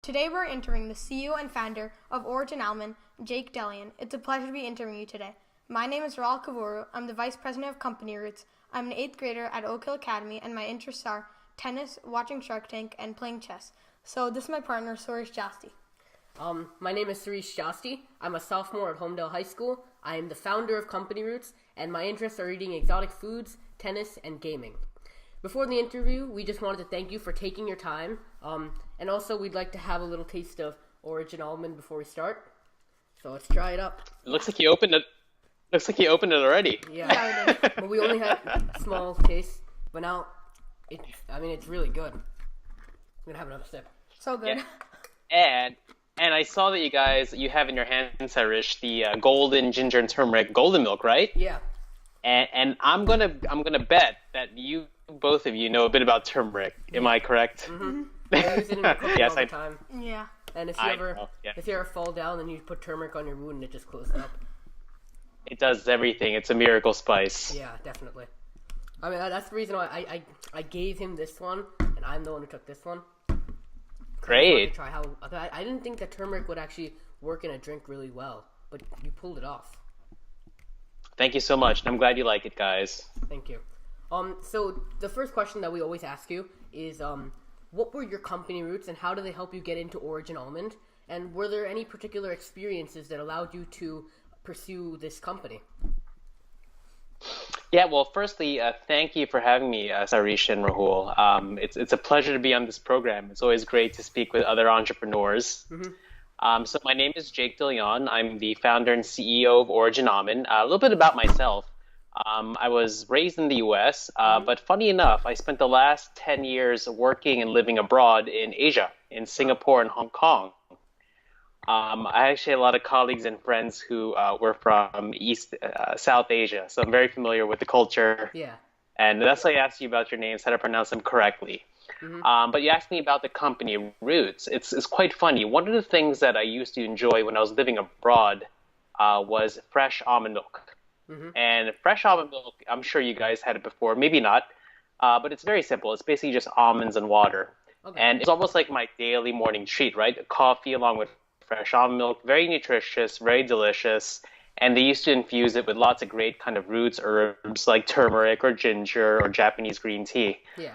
Today we're interviewing the CEO and founder of Origin Almond, Jake Deleon. It's a pleasure to be interviewing you today. My name is Raul Kavoru. I'm the Vice President of CompanyRoots. I'm an 8th grader at Oak Hill Academy, and my interests are tennis, watching Shark Tank, and playing chess. So this is my partner, Suresh Jasti. My name is Suresh Jasti. I'm a sophomore at Homedale High School. I am the founder of CompanyRoots, and my interests are eating exotic foods, tennis, and gaming. Before the interview, we just wanted to thank you for taking your time. And also, we'd like to have a little taste of Origin Almond before we start. So let's try it up. It looks like you opened it. Looks like you opened it already. Yeah, we did. But we only had a small taste. But now, it's really good. I'm gonna have another sip. So good. Yeah. And I saw that you have in your hands, Harish, the golden ginger and turmeric golden milk, right? Yeah. And I'm gonna bet that both of you know a bit about turmeric. Am I correct? Mm-hmm. I use it in my cooking Yes, all the time. Yeah. And if you ever fall down, then you put turmeric on your wound and it just closes up. It does everything. It's a miracle spice. Yeah, definitely. I mean, that's the reason why I gave him this one, and I'm the one who took this one. Great. I didn't think that turmeric would actually work in a drink really well, but you pulled it off. Thank you so much. I'm glad you like it, guys. Thank you. So the first question that we always ask you is, what were your company roots and how did they help you get into Origin Almond? And were there any particular experiences that allowed you to pursue this company? Yeah, well, firstly, thank you for having me, Sarish and Rahul. It's a pleasure to be on this program. It's always great to speak with other entrepreneurs. Mm-hmm. So my name is Jake Deleon. I'm the founder and CEO of Origin Almond. A little bit about myself. I was raised in the U.S., but funny enough, I spent the last 10 years working and living abroad in Asia, in Singapore and Hong Kong. I actually had a lot of colleagues and friends who were from South Asia, so I'm very familiar with the culture. Yeah. And that's why I asked you about your names, how to pronounce them correctly. Mm-hmm. But you asked me about the company roots. It's quite funny. One of the things that I used to enjoy when I was living abroad was fresh almond milk. Mm-hmm. And fresh almond milk, I'm sure you guys had it before, maybe not, but it's very simple. It's basically just almonds and water. Okay. And it's almost like my daily morning treat, right? Coffee along with fresh almond milk, very nutritious, very delicious. And they used to infuse it with lots of great kind of roots, herbs like turmeric or ginger or Japanese green tea. Yeah.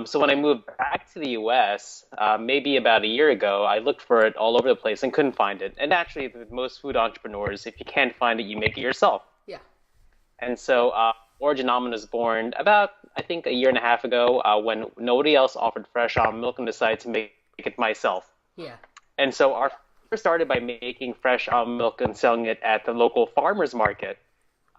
So when I moved back to the U.S., maybe about a year ago, I looked for it all over the place and couldn't find it. And naturally, with most food entrepreneurs, if you can't find it, you make it yourself. Yeah. And so Origin Almond was born about, I think, a year and a half ago when nobody else offered fresh almond milk and decided to make it myself. Yeah. And so our first started by making fresh almond milk and selling it at the local farmers market.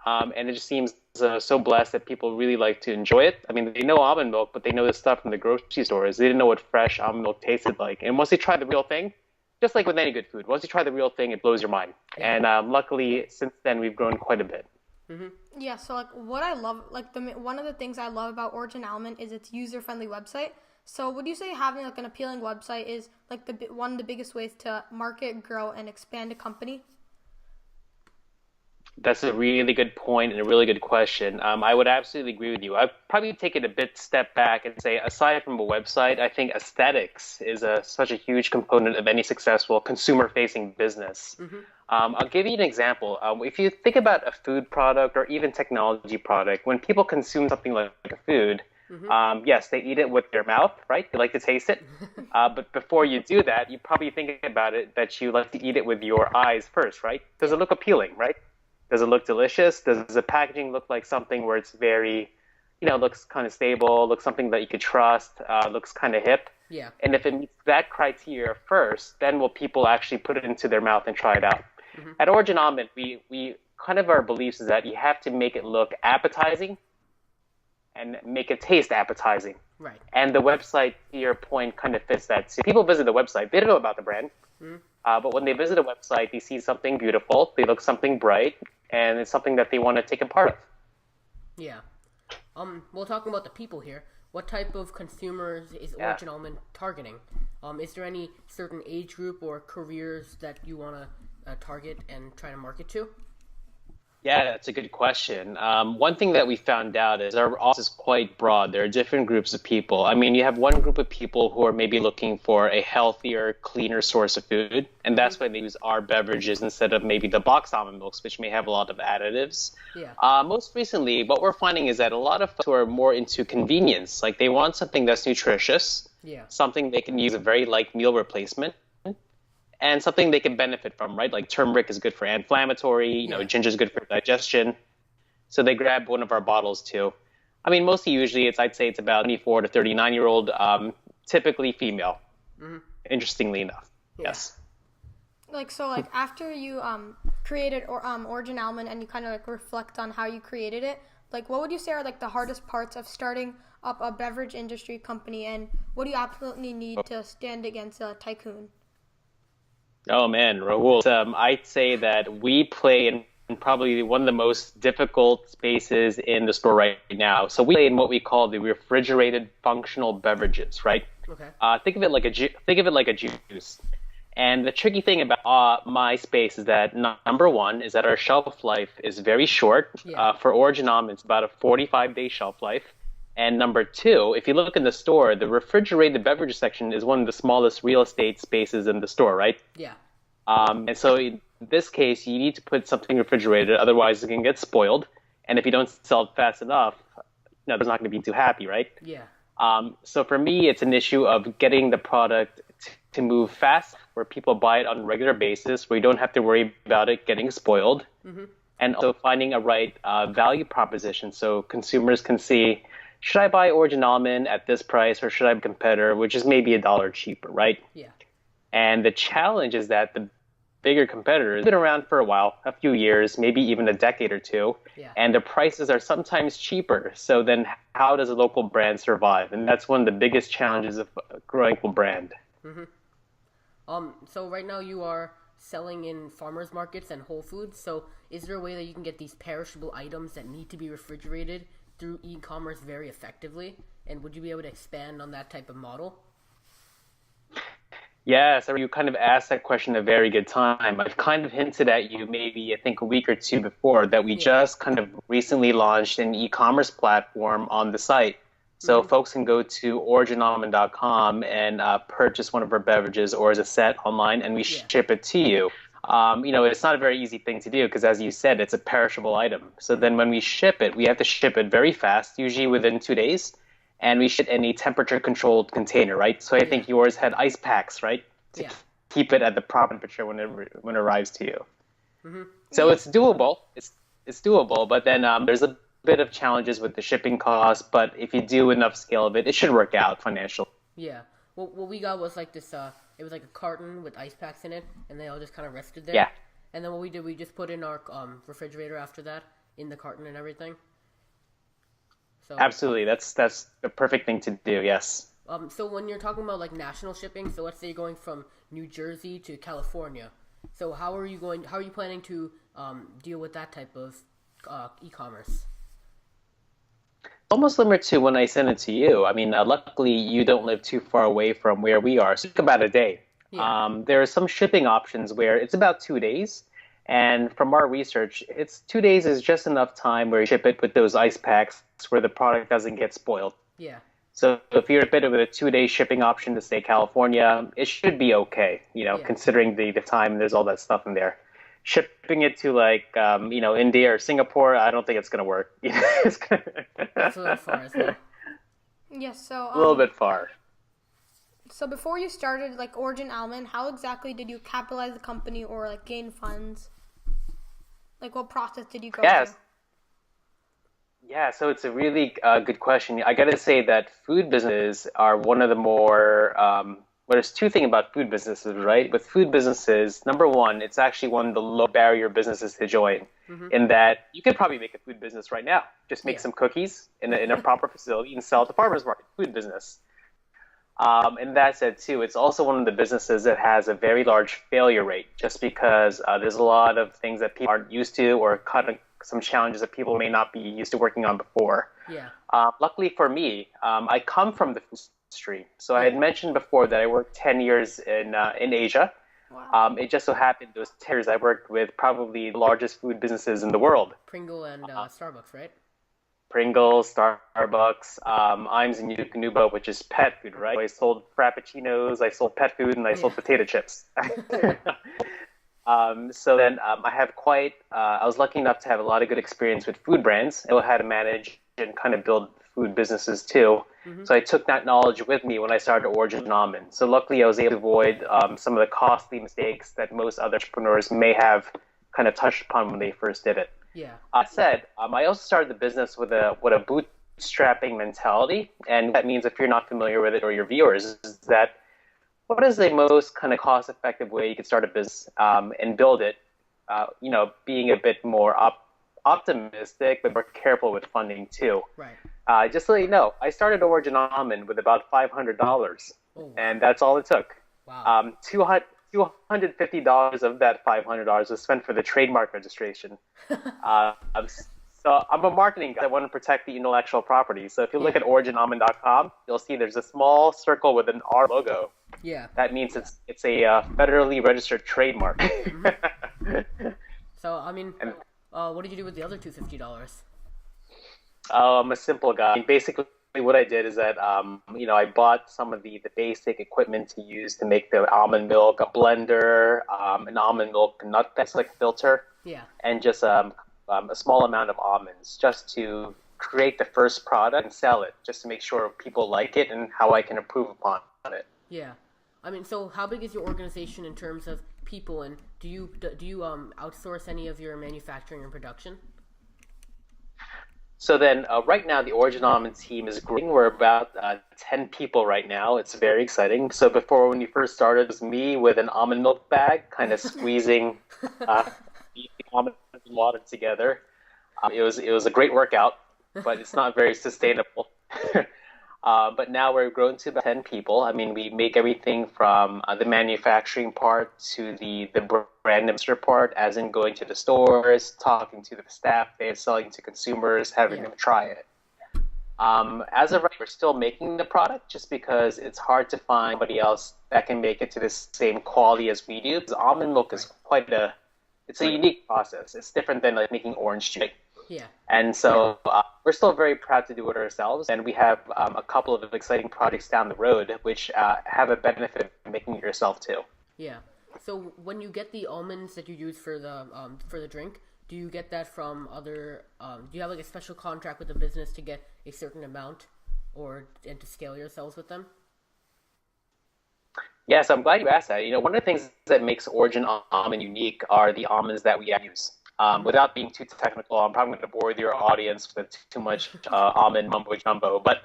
And it just seems so blessed that people really like to enjoy it. I mean, they know almond milk, but they know this stuff from the grocery stores. They didn't know what fresh almond milk tasted like. And once they try the real thing, just like with any good food, once you try the real thing, it blows your mind. Yeah. And luckily, since then, we've grown quite a bit. Mm-hmm. Yeah, so what I love, one of the things I love about Origin Almond is its user-friendly website. So would you say having an appealing website is one of the biggest ways to market, grow, and expand a company? That's a really good point and a really good question. I would absolutely agree with you. I'd probably take it a step back and say, aside from a website, I think aesthetics is such a huge component of any successful consumer-facing business. Mm-hmm. I'll give you an example. If you think about a food product or even technology product, when people consume something like a food, mm-hmm. Yes, they eat it with their mouth, right? They like to taste it. But before you do that, you probably think about it that you like to eat it with your eyes first, right? Does it look appealing, right? Does it look delicious? Does the packaging look like something where it's very, looks kind of stable, looks something that you could trust, looks kind of hip? Yeah. And if it meets that criteria first, then will people actually put it into their mouth and try it out? Mm-hmm. At Origin Almond, we kind of our beliefs is that you have to make it look appetizing and make it taste appetizing. Right. And the website, to your point, kind of fits that. So people visit the website, they don't know about the brand. Mm-hmm. But when they visit a website, they see something beautiful, they look something bright, and it's something that they want to take a part of. Yeah. Well, talking about the people here, what type of consumers is Origin Almond targeting? Is there any certain age group or careers that you want to target and try to market to? Yeah, that's a good question. One thing that we found out is our audience is quite broad. There are different groups of people. I mean, you have one group of people who are maybe looking for a healthier, cleaner source of food, and Mm-hmm. that's why they use our beverages instead of maybe the boxed almond milks, which may have a lot of additives. Yeah. Most recently, what we're finding is that a lot of folks who are more into convenience, like they want something that's nutritious, Yeah. something they can use a very light meal replacement, and something they can benefit from, right? Like turmeric is good for inflammatory, Yeah. ginger is good for digestion. So they grab one of our bottles too. I mean, mostly usually I'd say it's about 24 to 39-year-old, typically female, Mm-hmm. interestingly enough. Yeah. Yes. Like after you created Origin Almond and you kind of like reflect on how you created it, like what would you say are like the hardest parts of starting up a beverage industry company, and what do you absolutely need to stand against a tycoon? Oh man, Rahul. I'd say that we play in probably one of the most difficult spaces in the store right now. So we play in what we call the refrigerated functional beverages, right? Okay. Think of it like a juice. And the tricky thing about my space is that number one is that our shelf life is very short. Yeah. For Origin Almond, it's about a 45-day shelf life. And number two, if you look in the store, the refrigerated beverage section is one of the smallest real estate spaces in the store, right? Yeah. And so in this case, you need to put something refrigerated, otherwise it can get spoiled. And if you don't sell it fast enough, there's not going to be too happy, right? Yeah. So for me, it's an issue of getting the product to move fast, where people buy it on a regular basis, where you don't have to worry about it getting spoiled, Mm-hmm. and also finding a right value proposition so consumers can see, should I buy Origin Almond at this price, or should I buy a competitor, which is maybe $1 cheaper, right? Yeah. And the challenge is that the bigger competitors have been around for a while, a few years, maybe even a decade or two, Yeah. and the prices are sometimes cheaper. So then how does a local brand survive? And that's one of the biggest challenges of growing a local brand. Mm-hmm. So right now you are selling in farmers markets and Whole Foods. So is there a way that you can get these perishable items that need to be refrigerated through e-commerce very effectively? And would you be able to expand on that type of model? Yeah, so you kind of asked that question at a very good time. I've kind of hinted at you maybe, I think, a week or two before that we Yeah. just kind of recently launched an e-commerce platform on the site. So folks can go to originalmond.com and purchase one of our beverages or as a set online, and we Yeah. ship it to you. It's not a very easy thing to do because, as you said, it's a perishable item. So then when we ship it, we have to ship it very fast, usually within 2 days, and we ship it in a temperature-controlled container, right? So I think yours had ice packs, right, to Yeah. keep it at the proper temperature when it arrives to you. Mm-hmm. So it's doable. It's doable, but then there's a bit of challenges with the shipping costs. But if you do enough scale of it, it should work out financially. Yeah. Well, what we got was like this. It was like a carton with ice packs in it, and they all just kind of rested there. Yeah. And then what we did, we just put in our refrigerator after that in the carton and everything. So Absolutely, that's the perfect thing to do. Yes. So when you're talking about like national shipping, so let's say you're going from New Jersey to California. So how are you planning to deal with that type of e-commerce? Almost similar to when I sent it to you. I mean, luckily you don't live too far away from where we are, so it's about a day. Yeah. There are some shipping options where it's about 2 days, and from our research, it's 2 days is just enough time where you ship it with those ice packs where the product doesn't get spoiled. Yeah. So if you're a bit with a 2 day shipping option to say California, it should be okay, Yeah. considering the time, there's all that stuff in there. Shipping it to India or Singapore, I don't think it's going to work. It's That's a little far as well. Yes, so a little bit far. So before you started like Origin Almond, how exactly did you capitalize the company or like gain funds? Like what process did you go Yes. through? Yeah, so it's a really good question. I got to say that food businesses are one of the more, there's two things about food businesses, right? With food businesses, number one, it's actually one of the low barrier businesses to join, in that you could probably make a food business right now. Just make Yeah. some cookies in a proper facility and sell at the farmer's market, food business. And that said, too, it's also one of the businesses that has a very large failure rate, just because there's a lot of things that people aren't used to, or some challenges that people may not be used to working on before. Yeah. Luckily for me, I come from the food industry. So I had mentioned before that I worked 10 years in Asia. Wow. It just so happened those 10 years I worked with probably the largest food businesses in the world. Pringle and Starbucks, right? Pringles, Starbucks, Iams and Nubo, which is pet food, right? I sold Frappuccinos, I sold pet food, and I sold potato chips. So then I have I was lucky enough to have a lot of good experience with food brands. I know how to manage and kind of build food businesses too. So I took that knowledge with me when I started Origin Almond. So luckily I was able to avoid some of the costly mistakes that most other entrepreneurs may have kind of touched upon when they first did it. Yeah. That said, I also started the business with a bootstrapping mentality, and that means if you're not familiar with it or your viewers, is that what is the most kind of cost-effective way you can start a business and build it? Being a bit more optimistic, but more careful with funding too. Right. Just to let you know, I started Origin Almond with about $500, and that's all it took. Wow. $250 of that $500 was spent for the trademark registration. So I'm a marketing guy. I want to protect the intellectual property. So if you look at originalmond.com, you'll see there's a small circle with an R logo. Yeah. That means it's a federally registered trademark. So, I mean, what did you do with the other $250? I'm a simple guy. Basically, what I did is that I bought some of the basic equipment to use to make the almond milk, a blender, an almond milk nut filter, and just a small amount of almonds, just to create the first product and sell it, just to make sure people like it and how I can improve upon it. Yeah. I mean, so how big is your organization in terms of people, and do you outsource any of your manufacturing and production? So then right now the Origin Almond team is growing. We're about 10 people right now. It's very exciting. So before, when we first started, it was me with an almond milk bag, kind of squeezing the almond and water together. It was a great workout, but it's not very sustainable. But now we're grown to about 10 people. I mean, we make everything from the manufacturing part to the brand ambassador part, as in going to the stores, talking to the staff there, selling to consumers, having them try it. As of right, we're still making the product just because it's hard to find somebody else that can make it to the same quality as we do. Because almond milk is it's a unique process. It's different than like making orange juice. Yeah. And so we're still very proud to do it ourselves, and we have a couple of exciting projects down the road which have a benefit of making it yourself too. Yeah. So when you get the almonds that you use for the drink, do you get that from other? Do you have like a special contract with the business to get a certain amount, and to scale yourselves with them? Yes, I'm glad you asked that. One of the things that makes Origin Almond unique are the almonds that we use. Without being too technical, I'm probably going to bore your audience with too much almond mumbo jumbo, but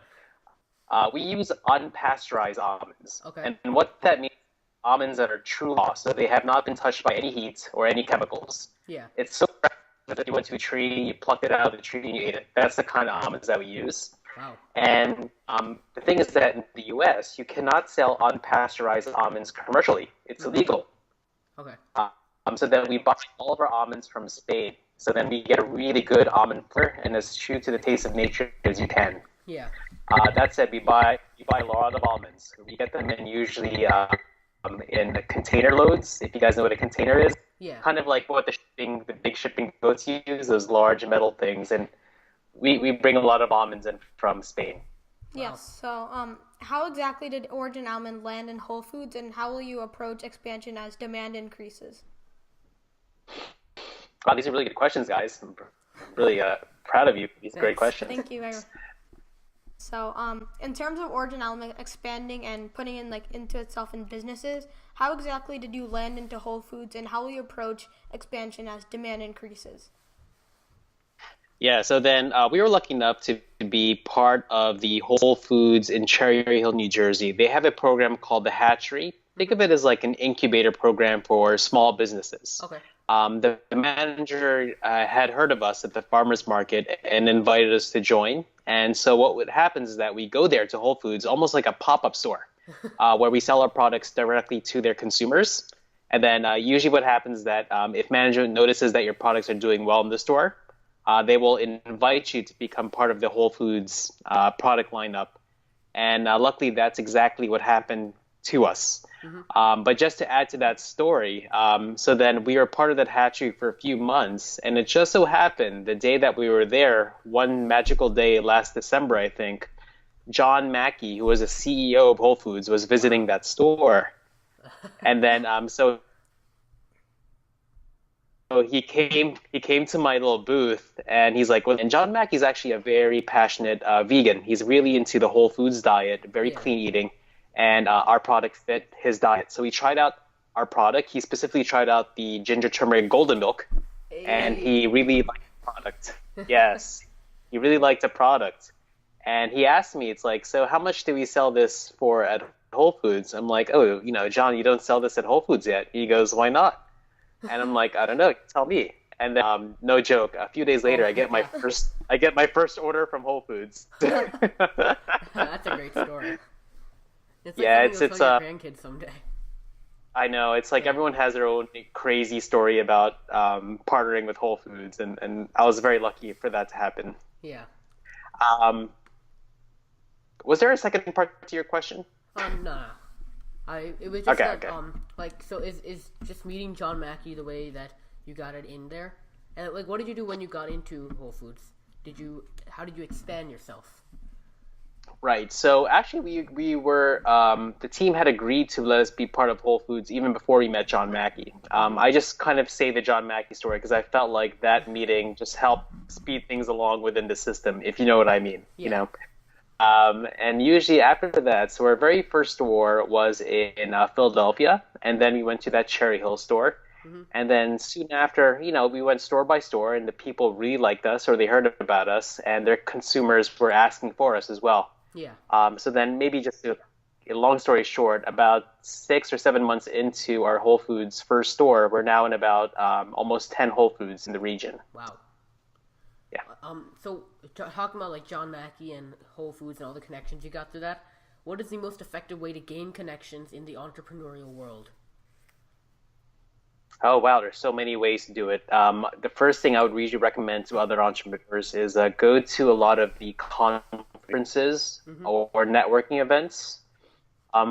we use unpasteurized almonds. Okay. And what that means, almonds that are true raw, so they have not been touched by any heat or any chemicals. Yeah. It's so fresh that you went to a tree, you plucked it out of the tree, and you ate it. That's the kind of almonds that we use. Wow. And the thing is that in the U.S., you cannot sell unpasteurized almonds commercially. It's illegal. Okay. So then we buy all of our almonds from Spain. So then we get a really good almond flavor and as true to the taste of nature as you can. Yeah. That said, we buy a lot of almonds. We get them in usually in container loads. If you guys know what a container is, kind of like what the big shipping boats use, those large metal things. And we bring a lot of almonds in from Spain. Yes. So, how exactly did Origin Almond land in Whole Foods, and how will you approach expansion as demand increases? Wow, these are really good questions, guys. I'm really proud of you for these great questions. Thank you very much. So, in terms of Origin Almond expanding and putting into itself in businesses, how exactly did you land into Whole Foods, and how will you approach expansion as demand increases? Yeah, so then we were lucky enough to be part of the Whole Foods in Cherry Hill, New Jersey. They have a program called the Hatchery. Think of it as like an incubator program for small businesses. Okay. The manager had heard of us at the farmers market and invited us to join. And so what happens is that we go there to Whole Foods, almost like a pop-up store, where we sell our products directly to their consumers. And then usually what happens is that if management notices that your products are doing well in the store, they will invite you to become part of the Whole Foods product lineup. And luckily, that's exactly what happened to us. Mm-hmm. But just to add to that story, so then we were part of that hatchery for a few months, and it just so happened the day that we were there, one magical day last December, I think, John Mackey, who was a CEO of Whole Foods, was visiting that store. And then so he came to my little booth, and he's like, well, and John Mackey's actually a very passionate vegan. He's really into the Whole Foods diet, very Yeah. clean eating, and our product fit his diet. So he tried out our product. He specifically tried out the ginger turmeric golden milk, and he really liked the product. Yes, he really liked the product. And he asked me, it's like, so how much do we sell this for at Whole Foods? I'm like, oh, John, you don't sell this at Whole Foods yet. He goes, why not? And I'm like, I don't know, tell me. And then, no joke, a few days later, Oh I get my my first order from Whole Foods. That's a great story. It's like Yeah, something you'll tell your grandkids someday. I know, it's like everyone has their own crazy story about partnering with Whole Foods, and I was very lucky for that to happen. Yeah. Um, was there a second part to your question? No. It was just Okay, that, okay. like, so is just meeting John Mackey the way that you got it in there? And, like, what did you do when you got into Whole Foods? How did you expand yourself? Right. So actually, we were the team had agreed to let us be part of Whole Foods even before we met John Mackey. I just kind of say the John Mackey story because I felt like that meeting just helped speed things along within the system, if you know what I mean. Yeah. And usually after that, so our very first store was in Philadelphia, and then we went to that Cherry Hill store. And then soon after, we went store by store, and the people really liked us, or they heard about us, and their consumers were asking for us as well. Yeah. So then maybe just a long story short, about 6 or 7 months into our Whole Foods first store, we're now in about almost 10 Whole Foods in the region. Wow. Yeah. So talking about like John Mackey and Whole Foods and all the connections you got through that, what is the most effective way to gain connections in the entrepreneurial world? Oh, wow. There's so many ways to do it. The first thing I would usually recommend to other entrepreneurs is go to a lot of the conferences or networking events.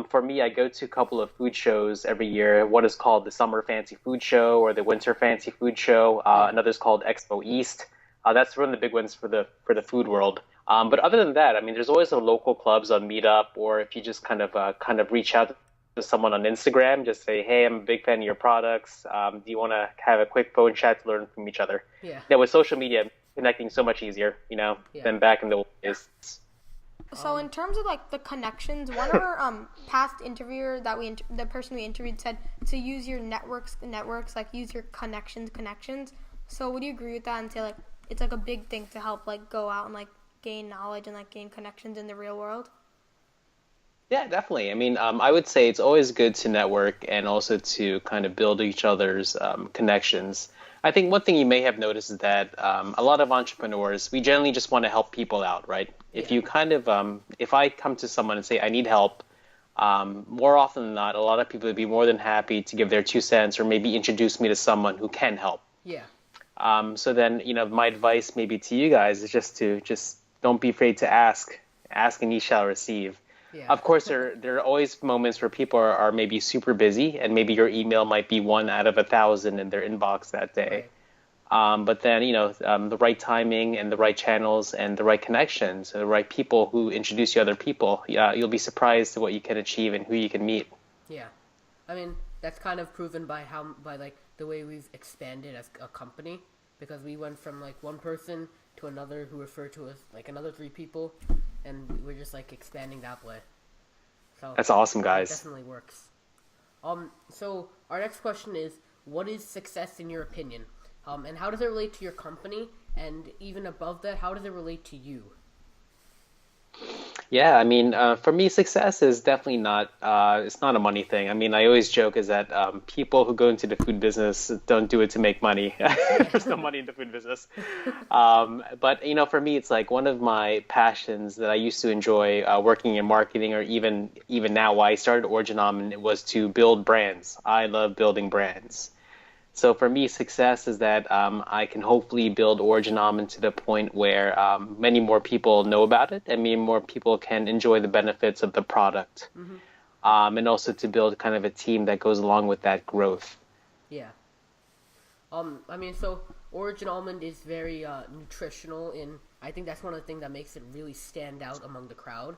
For me, I go to a couple of food shows every year. One is called the Summer Fancy Food Show or the Winter Fancy Food Show. Another is called Expo East. That's one of the big ones for the food world. But other than that, I mean, there's always the local clubs on Meetup, or if you just kind of reach out to someone on Instagram, just say, hey, I'm a big fan of your products. Do you want to have a quick phone chat to learn from each other? Yeah. Yeah, with social media, connecting so much easier, than back in the old days. So in terms of like the connections, one of our past interviewer the person we interviewed said to use your networks, like use your connections. So would you agree with that and say like it's like a big thing to help like go out and like gain knowledge and like gain connections in the real world? Yeah, definitely. I mean, I would say it's always good to network and also to kind of build each other's connections. I think one thing you may have noticed is that a lot of entrepreneurs, we generally just want to help people out, right? If you kind of, if I come to someone and say, I need help, more often than not, a lot of people would be more than happy to give their 2 cents or maybe introduce me to someone who can help. Yeah. So then, my advice maybe to you guys is just don't be afraid to ask and ye shall receive. Yeah. Of course, there are always moments where people are maybe super busy, and maybe your email might be 1 out of 1,000 in their inbox that day. Right. But then, the right timing and the right channels and the right connections, the right people who introduce you to other people, you'll be surprised at what you can achieve and who you can meet. Yeah. I mean, that's kind of proven by like the way we've expanded as a company, because we went from like one person to another who referred to us like another 3 people, and we're just like expanding that way. So That's awesome, it guys. definitely works. So our next question is, what is success in your opinion? And how does it relate to your company? And even above that, how does it relate to you? Yeah, I mean, for me, success is definitely not, it's not a money thing. I mean, I always joke is that people who go into the food business don't do it to make money. There's no money in the food business. But, for me, it's like one of my passions that I used to enjoy working in marketing, or even now why I started Origin Almond, was to build brands. I love building brands. So for me, success is that I can hopefully build Origin Almond to the point where many more people know about it and many more people can enjoy the benefits of the product. and also to build kind of a team that goes along with that growth. Yeah. I mean, so Origin Almond is very nutritional, and I think that's one of the things that makes it really stand out among the crowd.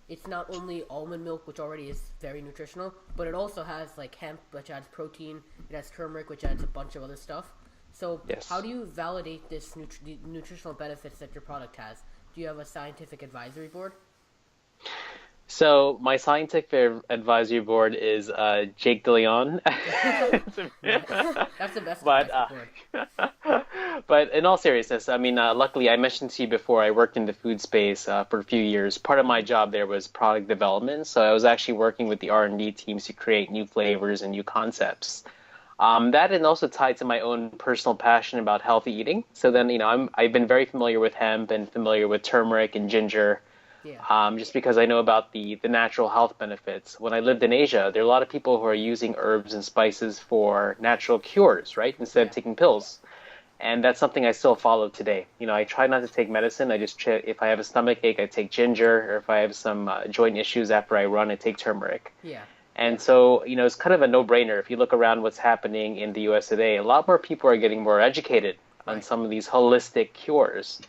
It's not only almond milk, which already is very nutritional, but it also has like hemp, which adds protein. It has turmeric, which adds a bunch of other stuff. So Yes. how do you validate the nutritional benefits that your product has? Do you have a scientific advisory board? So my scientific advisory board is Jake Deleon. That's the best But advisory board. but in all seriousness, I mean, luckily I mentioned to you before I worked in the food space for a few years. Part of my job there was product development, so I was actually working with the R&D teams to create new flavors and new concepts. That and also tied to my own personal passion about healthy eating. So then, I've been very familiar with hemp and familiar with turmeric and ginger. Yeah. Just because I know about the natural health benefits. When I lived in Asia, there are a lot of people who are using herbs and spices for natural cures, right? Instead of taking pills. And that's something I still follow today. I try not to take medicine. I just, if I have a stomach ache, I take ginger, or if I have some joint issues after I run, I take turmeric. Yeah. And so, it's kind of a no-brainer. If you look around what's happening in the US today, a lot more people are getting more educated on some of these holistic cures.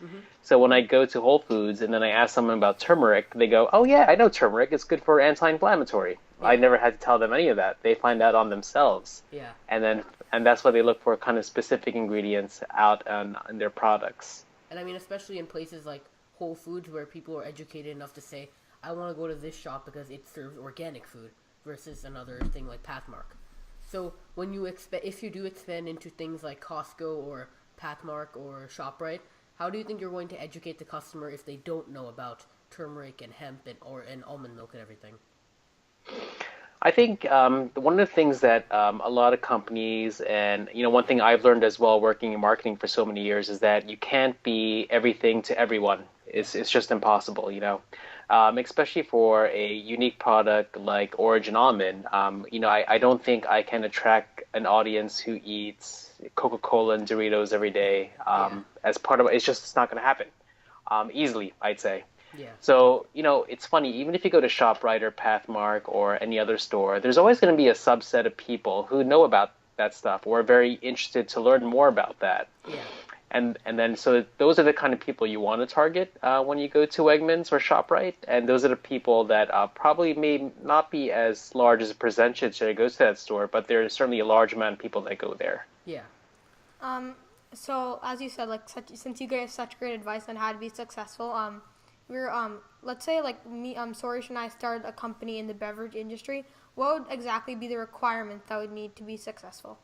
So when I go to Whole Foods and then I ask someone about turmeric, they go, "Oh yeah, I know turmeric. It's good for anti-inflammatory." I never had to tell them any of that. They find out on themselves. Yeah. And that's why they look for kind of specific ingredients out in their products. And I mean, especially in places like Whole Foods where people are educated enough to say, I want to go to this shop because it serves organic food versus another thing like Pathmark. So when you if you do expand into things like Costco or Pathmark or ShopRite, how do you think you're going to educate the customer if they don't know about turmeric and hemp and almond milk and everything? I think one of the things that a lot of companies, and one thing I've learned as well working in marketing for so many years, is that you can't be everything to everyone. It's just impossible, especially for a unique product like Origin Almond. I don't think I can attract an audience who eats Coca-Cola and Doritos every day as part of it. It's not going to happen easily, I'd say. Yeah. So, it's funny, even if you go to ShopRite or Pathmark or any other store, there's always going to be a subset of people who know about that stuff or are very interested to learn more about that. Yeah. And then, so those are the kind of people you want to target when you go to Wegmans or ShopRite. And those are the people that probably may not be as large as a percentage that goes to that store, but there's certainly a large amount of people that go there. Yeah. So as you said, since you gave such great advice on how to be successful, let's say like me, Sorish and I started a company in the beverage industry. What would exactly be the requirement that would need to be successful?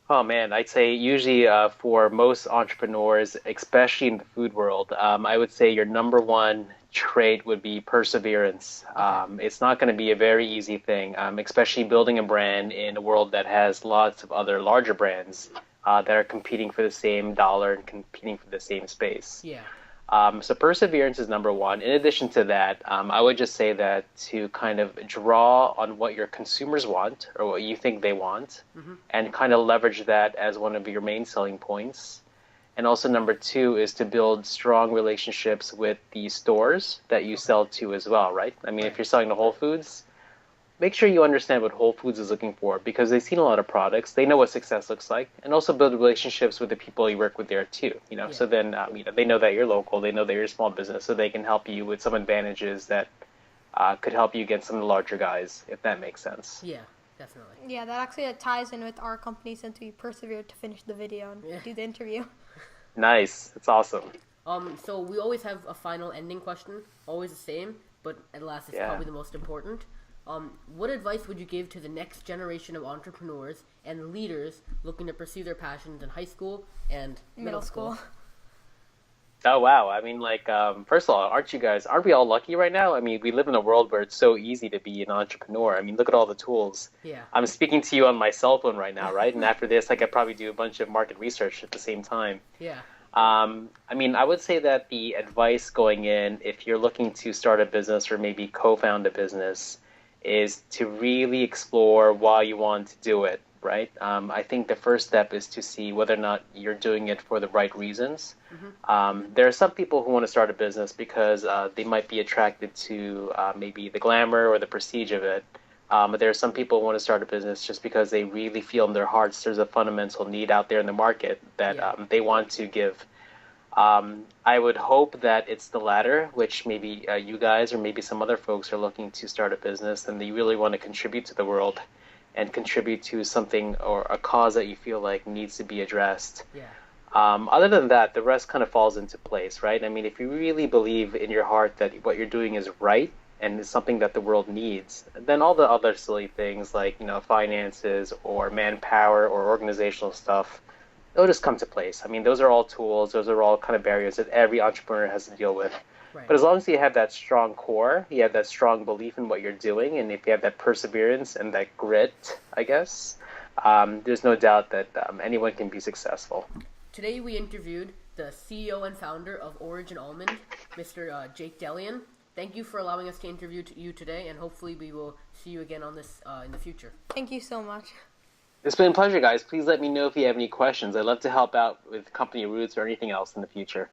Oh man, I'd say usually for most entrepreneurs, especially in the food world, I would say your number one trait would be perseverance. It's not going to be a very easy thing, especially building a brand in a world that has lots of other larger brands that are competing for the same dollar and competing for the same space. Yeah. So perseverance is number one. In addition to that, I would just say that to kind of draw on what your consumers want or what you think they want and kind of leverage that as one of your main selling points. And also number two is to build strong relationships with the stores that you sell to as well, right? I mean, if you're selling to Whole Foods, make sure you understand what Whole Foods is looking for because they've seen a lot of products. They know what success looks like, and also build relationships with the people you work with there too. So then they know that you're local, they know that you're a small business, so they can help you with some advantages that could help you against some of the larger guys, if that makes sense. Yeah, definitely. Yeah, that actually ties in with our company since we persevered to finish the video and do the interview. Nice, that's awesome. So we always have a final ending question, always the same, but at last it's probably the most important. What advice would you give to the next generation of entrepreneurs and leaders looking to pursue their passions in high school and middle school? Oh, wow. I mean, first of all, aren't we all lucky right now? I mean, we live in a world where it's so easy to be an entrepreneur. I mean, look at all the tools. Yeah. I'm speaking to you on my cell phone right now, right? And after this, I could probably do a bunch of market research at the same time. Yeah. I mean, I would say that the advice going in, if you're looking to start a business or maybe co-found a business, is to really explore why you want to do it. right? I think the first step is to see whether or not you're doing it for the right reasons. There are some people who want to start a business because they might be attracted to maybe the glamour or the prestige of it. But there are some people who want to start a business just because they really feel in their hearts there's a fundamental need out there in the market that they want to give. I would hope that it's the latter, which maybe you guys or maybe some other folks are looking to start a business and they really want to contribute to the world and contribute to something or a cause that you feel like needs to be addressed. Yeah. Other than that, the rest kind of falls into place, right? I mean, if you really believe in your heart that what you're doing is right and is something that the world needs, then all the other silly things like, finances or manpower or organizational stuff, it'll just come to place. I mean, those are all tools. Those are all kind of barriers that every entrepreneur has to deal with. Right. But as long as you have that strong core, you have that strong belief in what you're doing, and if you have that perseverance and that grit, I guess, there's no doubt that anyone can be successful. Today we interviewed the CEO and founder of Origin Almond, Mr. Jake Deleon. Thank you for allowing us to interview you today, and hopefully we will see you again on this in the future. Thank you so much. It's been a pleasure, guys. Please let me know if you have any questions. I'd love to help out with Company Roots or anything else in the future.